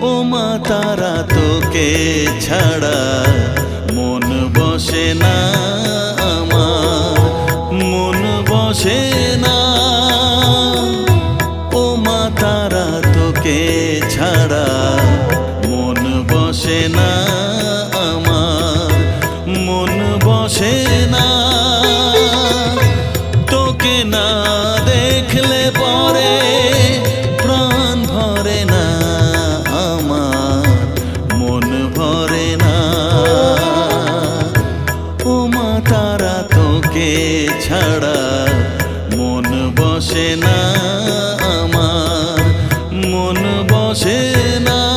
ও মা তারা তোকে ছাড়া মন বসে না আমার, মন বসে না। ও মা তারা তোকে ছাড়া মন বসে না আমার, মন বসে না। তোকে না দেখলে পরে প্রাণ ভরে না আমার, মন ভরে না। ও মা তারা তোকে ছাড়া মন বসে না আমার, মন বসে না।